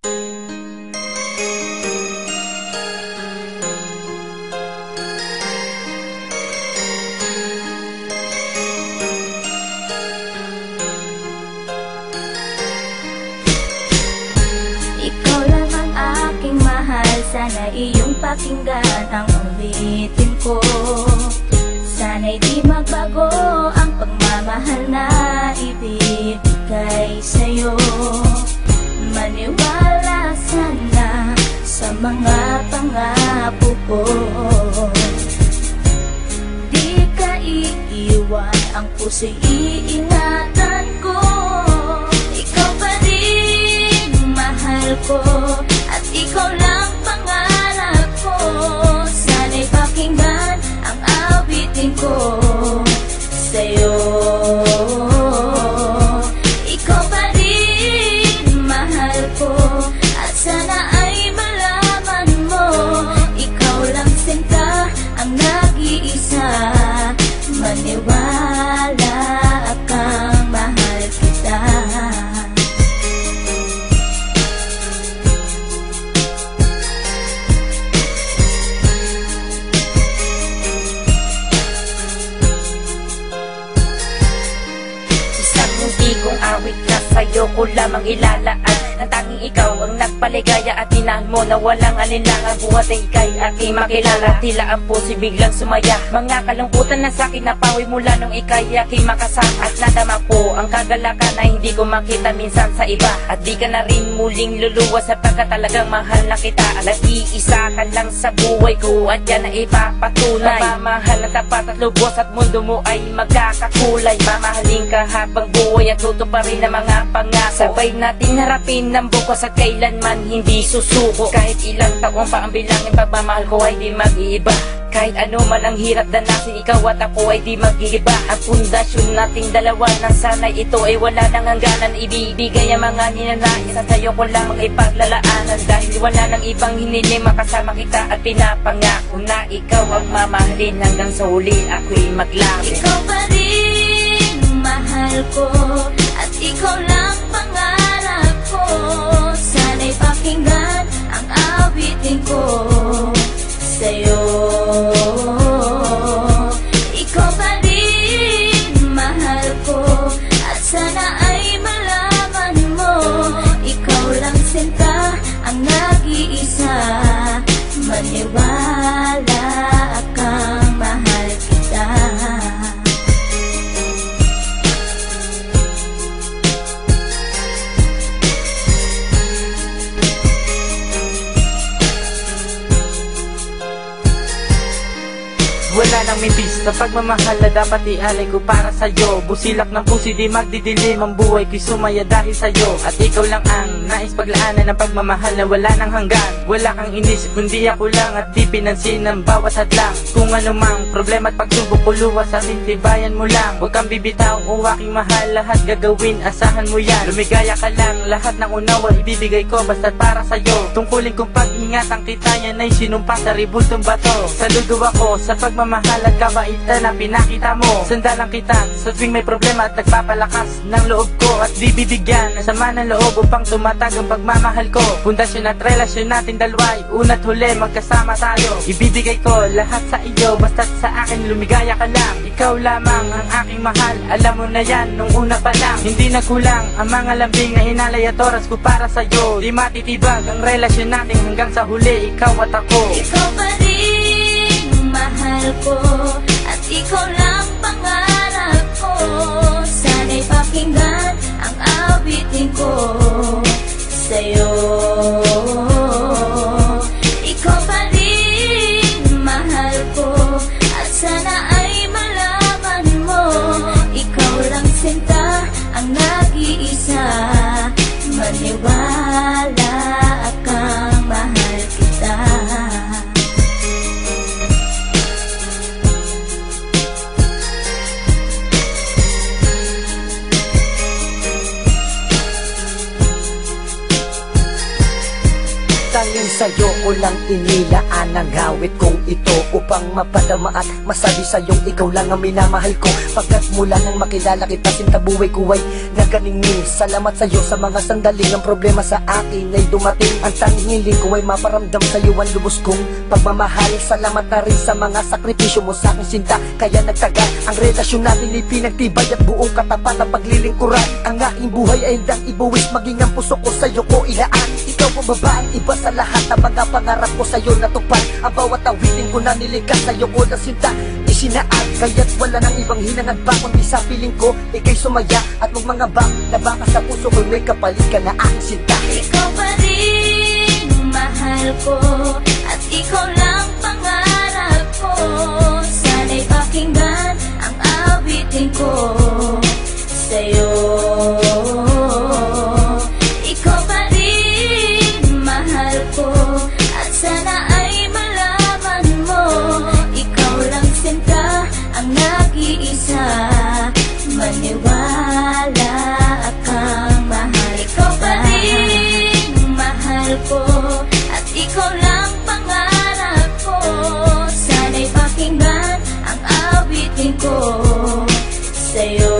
Ikaw lang ang aking mahal, sana iyong pakinggan ang ulitin ko. Sana'y di magbago ang pagmamahal na ibibigay sa'yo. Maniwala sana sa mga pangako ko. Di ka iiwan, ang puso'y iingatan ko. Ikaw pa rin mahal ko, at ikaw lang pangarap ko. Sana'y pakinggan ang awitin ko sa'yo. Ikaw pa rin mahal ko, at sana ay malaman mo, ikaw lang sinta ang nag-iisa. Maniwala kang mahal kita. Kung awit na sa'yo ko lamang ilalaan, na tanging ikaw ang nagpaligaya at inahan mo na walang alinlangan. Buhat ay ika'y aking makilala, tila ang puso'y biglang sumaya. Mga kalungkutan na sa'kin napawi mula nung ika'y aking makasama. At nadama ko ang kagalakan na hindi ko makita minsan sa iba. At di ka na rin muling luluwas sapagkat talagang mahal na kita. Nag-iisa ka lang sa buhay ko, at yan na ipapatunay. Mamahal na tapat at lubos, at mundo mo ay magkakakulay. Mamahalin ka habang buhay at tuto pa rin ang mga pangako. Sabay natin harapin ng bukos at kailanman hindi susuko. Kahit ilang taon pa ang bilangin, pagmamahal ko ay di mag-iiba. Kahit ano man ang hirap danasin, ikaw at ako ay di mag-iiba. Ang pundasyon nating dalawa na sana'y ito ay wala nang hangganan. Ibibigay ang mga ninanais at sa'yo ko lang ipaglalaanan. Dahil wala nang ibang hiniling, makasama kita at pinapangako na ikaw ang mamahalin hanggang sa huli ako'y maglako. Ikaw pa rin mahal ko, at ikaw lang pangarap ko. Sana'y pakinggan ang awitin ko sa'yo. Ikaw pa rin mahal ko, at sana ay malaman mo, ikaw lang sinta ang nag-iisa. Maniwala kang mahal kita. Wala nang mimbis na pagmamahal na dapat ialay ko para sa'yo. Busilak ng puso di magdidilim, ang buhay ko'y sumaya dahil sa'yo. At ikaw lang ang nais paglaanan ng pagmamahal na wala nang hanggan. Wala kang inisip kundi ako lang, at di pinansin ang bawat hadlang. Kung ano mang problema at pagsubok ko luwas, sa tibayan mo lang. Huwag kang bibitaw o aking mahal, lahat gagawin, asahan mo yan. Lumigaya ka lang, lahat ng unawa ibibigay ko basta't para sa'yo. Tungkulin kong pag-ingatan kita, yan ay sinumpa sa ribultong bato. Saludo ako sa pagmamahal at kabaitan na pinakita mo. Sandalang kita sa tuwing may problema at nagpapalakas ng loob ko. At di bibigyan ng sama ng loob upang tumatag ang pagmamahal ko. Pundasyon at relasyon natin dalawa'y una't huli magkasama tayo. Ibibigay ko lahat sa iyo basta't sa akin lumigaya ka lang. Ikaw lamang ang aking mahal, alam mo na yan nung una pa lang. Hindi nagkulang ang mga lambing na inalay at oras ko para sa'yo. Di matitibag ang relasyon natin hanggang sa huli, ikaw at ako. Ikaw pa rin mahal ko, at ikaw lang pangarap ko. Sana'y pakinggan ang awitin ko sa'yo. Ikaw pa rin mahal ko, at sana ay malaman mo, ikaw lang sinta ang nag-iisa. Maniwala kang mahal kita. Tanging sa'yo ko lang inilaan ang awit kong ito upang mapadama at masabi sa'yong ikaw lang ang minamahal ko. Pagkat mula nang makilala kita, sinta buhay ko ay naganingning. Salamat sa'yo sa mga sandaling ang problema sa akin ay dumating. Ang tanging hiling ko ay maparamdam sa'yo ang lubos kong pagmamahal. Salamat na rin sa mga sakripisyo mo sa aking sinta, kaya nagtagal ang relasyon natin ay pinagtibay at buong katapat na paglilingkuran. Ang aking buhay ay hindang ibuwis, maging ang puso ko sa'yo ko ilaan. Ikaw ang babaeng iba sa lahat ng mga pangarap ko sa'yo natupad. Ang bawat awitin ko na nilikas sa'yo ko na sinta isinaan, kaya't wala nang ibang hinangad pa kundi sa piling ko ika'y sumaya at magmangabang na baka sa puso ko may kapalit ka na aking sinta. Ikaw pa rin mahal ko at ikaw lang pangarap ko. Sana'y pakinggan ang awitin ko sa'yo. Ikaw pa rin mahal ko at sana ay malaman mo, ikaw lang sinta ang nag-iisa. Maniwala kang mahal. Ikaw pa rin mahal ko at ikaw lang pangarap ko. Sana'y pakinggan ang awitin ko sa'yo.